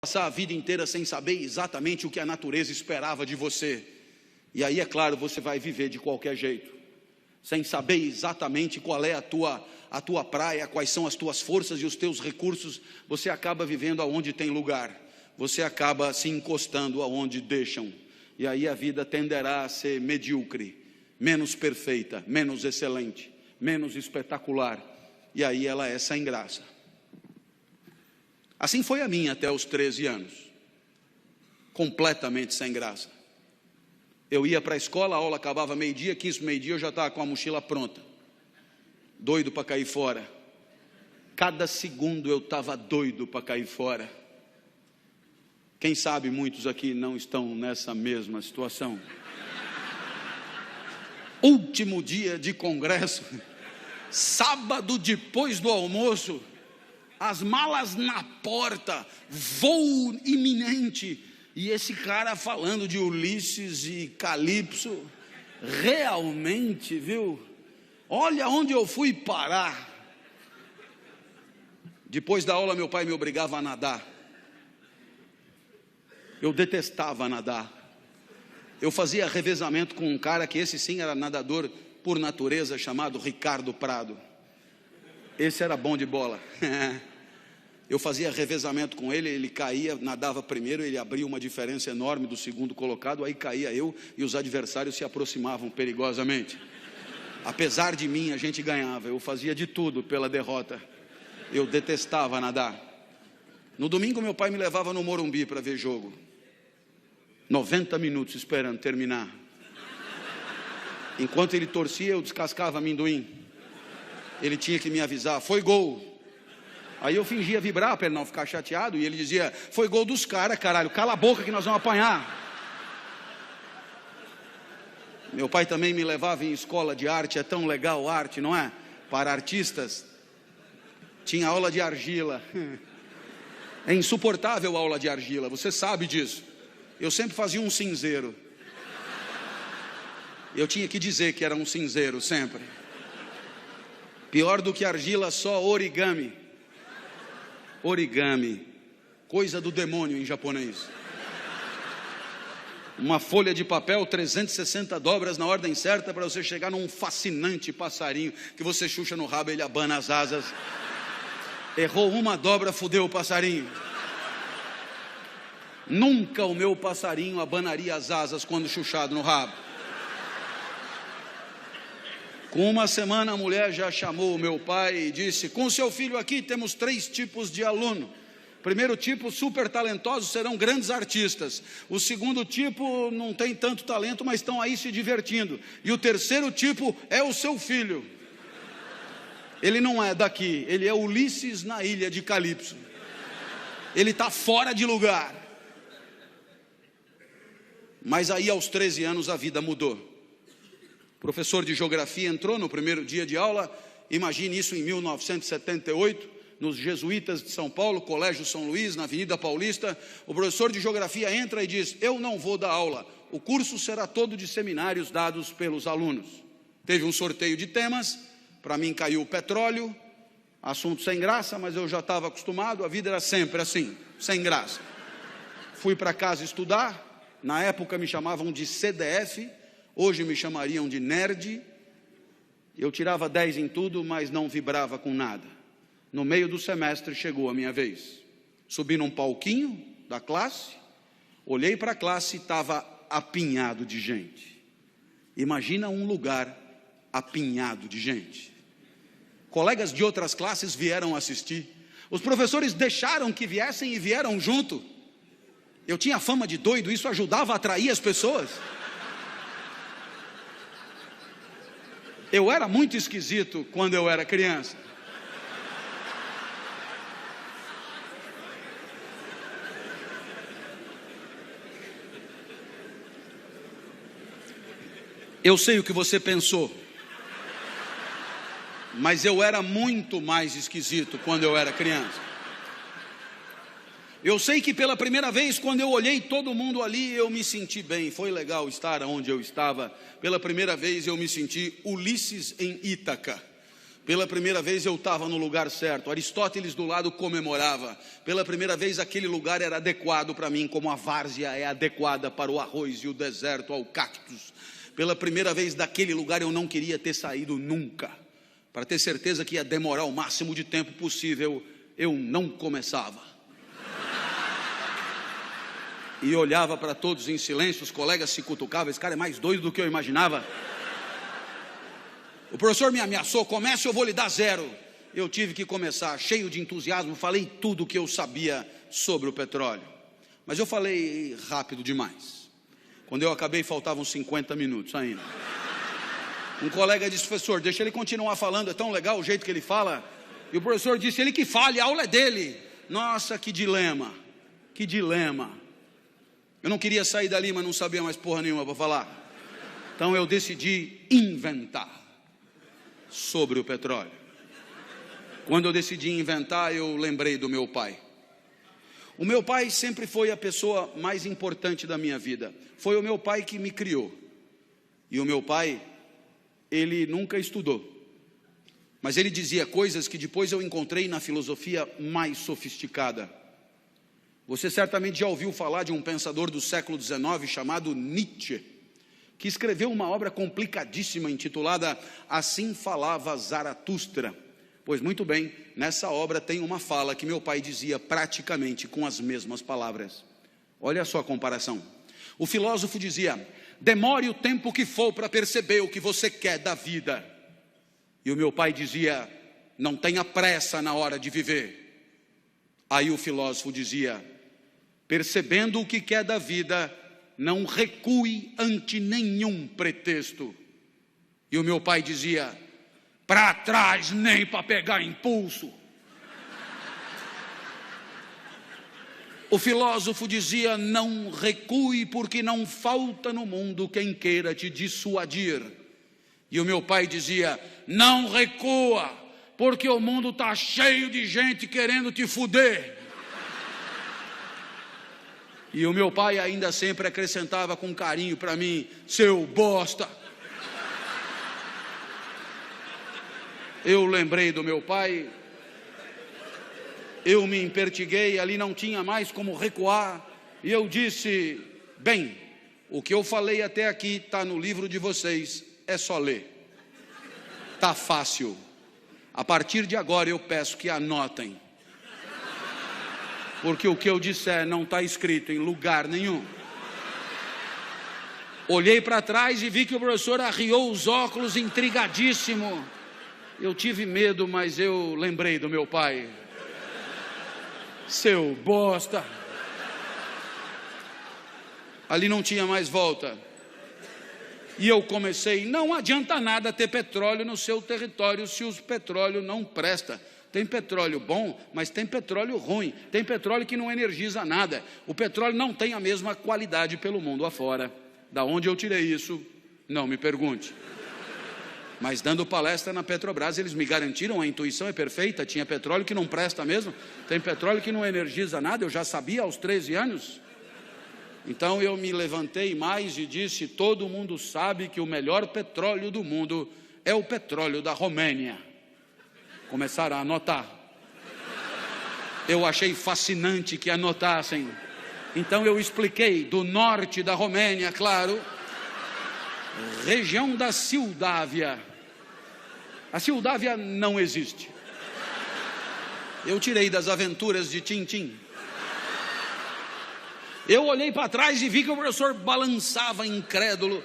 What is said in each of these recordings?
passar a vida inteira sem saber exatamente o que a natureza esperava de você. E aí, é claro, você vai viver de qualquer jeito, sem saber exatamente qual é a tua praia, quais são as tuas forças e os teus recursos. Você acaba vivendo aonde tem lugar, você acaba se encostando aonde deixam. E aí a vida tenderá a ser medíocre, menos perfeita, menos excelente, menos espetacular. E aí ela é sem graça. Assim foi a minha até os 13 anos, completamente sem graça. Eu ia para a escola, a aula acabava meio-dia, 15 meio-dia, eu já estava com a mochila pronta, doido para cair fora. Cada segundo eu estava doido para cair fora. Quem sabe muitos aqui não estão nessa mesma situação. Último dia de congresso, sábado depois do almoço, as malas na porta, voo iminente, e esse cara falando de Ulisses e Calipso, realmente, viu? Olha onde eu fui parar. Depois da aula, meu pai me obrigava a nadar. Eu detestava nadar. Eu fazia revezamento com um cara que esse sim era nadador por natureza, chamado Ricardo Prado. Esse era bom de bola. Eu fazia revezamento com ele, ele caía, nadava primeiro, ele abria uma diferença enorme do segundo colocado, aí caía eu e os adversários se aproximavam perigosamente. Apesar de mim, a gente ganhava. Eu fazia de tudo pela derrota. Eu detestava nadar. No domingo, meu pai me levava no Morumbi para ver jogo. 90 minutos esperando terminar. Enquanto ele torcia, eu descascava amendoim. Ele tinha que me avisar, foi gol. Aí eu fingia vibrar para ele não ficar chateado, e ele dizia, foi gol dos caras, caralho, cala a boca que nós vamos apanhar. Meu pai também me levava em escola de arte, é tão legal arte, não é? Para artistas. Tinha aula de argila. É insuportável a aula de argila, você sabe disso. Eu sempre fazia um cinzeiro. Eu tinha que dizer que era um cinzeiro, sempre. Pior do que argila, só origami. Origami, coisa do demônio em japonês. Uma folha de papel, 360 dobras na ordem certa para você chegar num fascinante passarinho que você chucha no rabo e ele abana as asas. Errou uma dobra, fudeu o passarinho. Nunca o meu passarinho abanaria as asas quando chuchado no rabo. Com uma semana a mulher já chamou o meu pai e disse, com seu filho aqui temos 3 tipos de aluno. Primeiro tipo, super talentosos, serão grandes artistas. O segundo tipo, não tem tanto talento, mas estão aí se divertindo. E o terceiro tipo é o seu filho. Ele não é daqui, ele é Ulisses na ilha de Calipso. Ele está fora de lugar. Mas aí aos 13 anos a vida mudou. O professor de geografia entrou no primeiro dia de aula, imagine isso em 1978, nos Jesuítas de São Paulo, Colégio São Luís, na Avenida Paulista. O professor de geografia entra e diz, eu não vou dar aula, o curso será todo de seminários dados pelos alunos. Teve um sorteio de temas, para mim caiu o petróleo, assunto sem graça, mas eu já estava acostumado, a vida era sempre assim, sem graça. Fui para casa estudar, na época me chamavam de CDF, hoje me chamariam de nerd. Eu tirava 10 em tudo, mas não vibrava com nada. No meio do semestre chegou a minha vez. Subi num palquinho da classe, olhei para a classe e estava apinhado de gente. Imagina um lugar apinhado de gente. Colegas de outras classes vieram assistir. Os professores deixaram que viessem e vieram junto. Eu tinha fama de doido, isso ajudava a atrair as pessoas. Eu era muito esquisito quando eu era criança. Eu sei o que você pensou, mas eu era muito mais esquisito quando eu era criança. Eu sei que pela primeira vez, quando eu olhei todo mundo ali, eu me senti bem, foi legal estar onde eu estava. Pela primeira vez eu me senti Ulisses em Ítaca. Pela primeira vez eu estava no lugar certo. Aristóteles do lado comemorava. Pela primeira vez aquele lugar era adequado para mim, como a várzea é adequada para o arroz e o deserto ao cactus. Pela primeira vez daquele lugar eu não queria ter saído nunca. Para ter certeza que ia demorar o máximo de tempo possível, eu não começava. E olhava para todos em silêncio, os colegas se cutucavam. Esse cara é mais doido do que eu imaginava. O professor me ameaçou: comece, eu vou lhe dar 0. Eu tive que começar, cheio de entusiasmo, falei tudo o que eu sabia sobre o petróleo. Mas eu falei rápido demais. Quando eu acabei, faltavam 50 minutos ainda. Um colega disse: professor, deixa ele continuar falando, é tão legal o jeito que ele fala. E o professor disse: ele que fale, a aula é dele. Nossa, que dilema, que dilema. Eu não queria sair dali, mas não sabia mais porra nenhuma para falar. Então eu decidi inventar sobre o petróleo. Quando eu decidi inventar, eu lembrei do meu pai. O meu pai sempre foi a pessoa mais importante da minha vida. Foi o meu pai que me criou. E o meu pai, ele nunca estudou. Mas ele dizia coisas que depois eu encontrei na filosofia mais sofisticada. Você certamente já ouviu falar de um pensador do século XIX chamado Nietzsche, que escreveu uma obra complicadíssima intitulada Assim Falava Zaratustra. Pois muito bem, nessa obra tem uma fala que meu pai dizia praticamente com as mesmas palavras. Olha só a comparação. O filósofo dizia: demore o tempo que for para perceber o que você quer da vida. E o meu pai dizia: não tenha pressa na hora de viver. Aí o filósofo dizia: percebendo o que quer da vida, não recue ante nenhum pretexto. E o meu pai dizia: para trás nem para pegar impulso. O filósofo dizia: não recue, porque não falta no mundo quem queira te dissuadir. E o meu pai dizia: não recua, porque o mundo está cheio de gente querendo te fuder. E o meu pai ainda sempre acrescentava com carinho para mim: seu bosta. Eu lembrei do meu pai, eu me empertiguei, ali não tinha mais como recuar, e eu disse: bem, o que eu falei até aqui está no livro de vocês, é só ler, está fácil. A partir de agora eu peço que anotem, porque o que eu disser não está escrito em lugar nenhum. Olhei para trás e vi que o professor arriou os óculos intrigadíssimo. Eu tive medo, mas eu lembrei do meu pai. Seu bosta. Ali não tinha mais volta. E eu comecei: não adianta nada ter petróleo no seu território se o petróleo não presta. Tem petróleo bom, mas tem petróleo ruim. Tem petróleo que não energiza nada. O petróleo não tem a mesma qualidade pelo mundo afora. Da onde eu tirei isso? Não me pergunte. Mas dando palestra na Petrobras, eles me garantiram: a intuição é perfeita, tinha petróleo que não presta mesmo, tem petróleo que não energiza nada, eu já sabia aos 13 anos. Então eu me levantei mais e disse: todo mundo sabe que o melhor petróleo do mundo é o petróleo da Romênia. Começaram a anotar. Eu achei fascinante que anotassem. Então eu expliquei: do norte da Romênia, claro, região da Moldávia. A Moldávia não existe. Eu tirei das aventuras de Tintim. Eu olhei para trás e vi que o professor balançava incrédulo.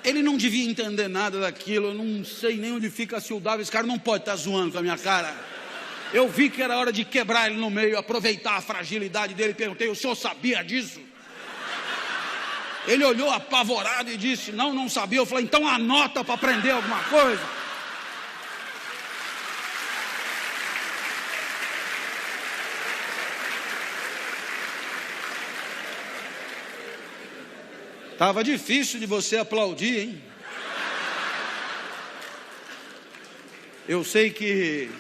Ele não devia entender nada daquilo. Eu não sei nem onde fica a Moldávia. Esse cara não pode estar zoando com a minha cara. Eu vi que era hora de quebrar ele no meio, aproveitar a fragilidade dele. Perguntei: o senhor sabia disso? Ele olhou apavorado e disse: não, não sabia. Eu falei: então anota para aprender alguma coisa. Estava difícil de você aplaudir, hein? Eu sei que...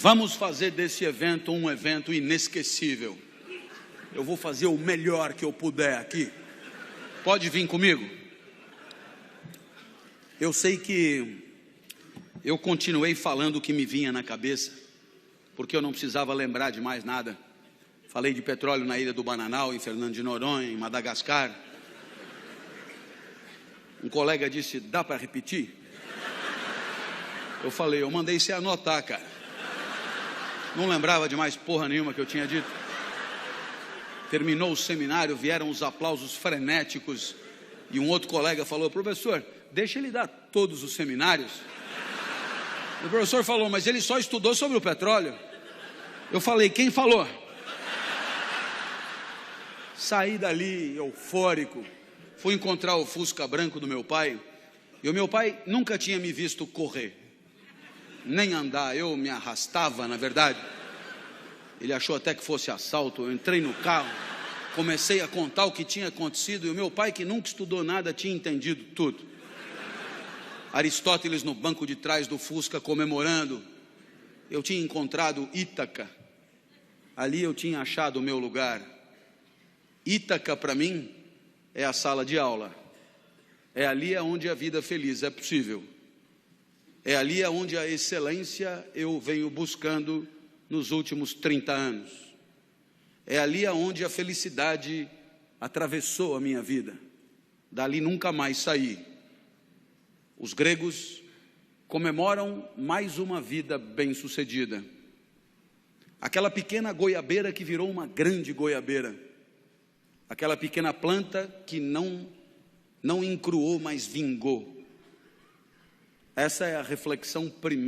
Vamos fazer desse evento um evento inesquecível. Eu vou fazer o melhor que eu puder aqui. Pode vir comigo? Eu sei que eu continuei falando o que me vinha na cabeça, porque eu não precisava lembrar de mais nada. Falei de petróleo na Ilha do Bananal, em Fernando de Noronha, em Madagascar. Um colega disse, dá para repetir? Eu falei, eu mandei você anotar, cara. Não lembrava de mais porra nenhuma que eu tinha dito. Terminou o seminário, vieram os aplausos frenéticos, e um outro colega falou, professor, deixa ele dar todos os seminários. O professor falou, mas ele só estudou sobre o petróleo. Eu falei, quem falou? Saí dali eufórico, fui encontrar o Fusca branco do meu pai, e o meu pai nunca tinha me visto correr, nem andar, eu me arrastava, na verdade. Ele achou até que fosse assalto. Eu entrei no carro, comecei a contar o que tinha acontecido, e o meu pai, que nunca estudou nada, tinha entendido tudo. Aristóteles no banco de trás do Fusca comemorando. Eu tinha encontrado Ítaca, ali eu tinha achado o meu lugar. Ítaca para mim é a sala de aula, é ali onde a vida feliz é possível, é ali onde a excelência eu venho buscando nos últimos 30 anos, é ali onde a felicidade atravessou a minha vida, dali nunca mais saí. Os gregos comemoram mais uma vida bem-sucedida, aquela pequena goiabeira que virou uma grande goiabeira, aquela pequena planta que não encruou, mas vingou. Essa é a reflexão primeira.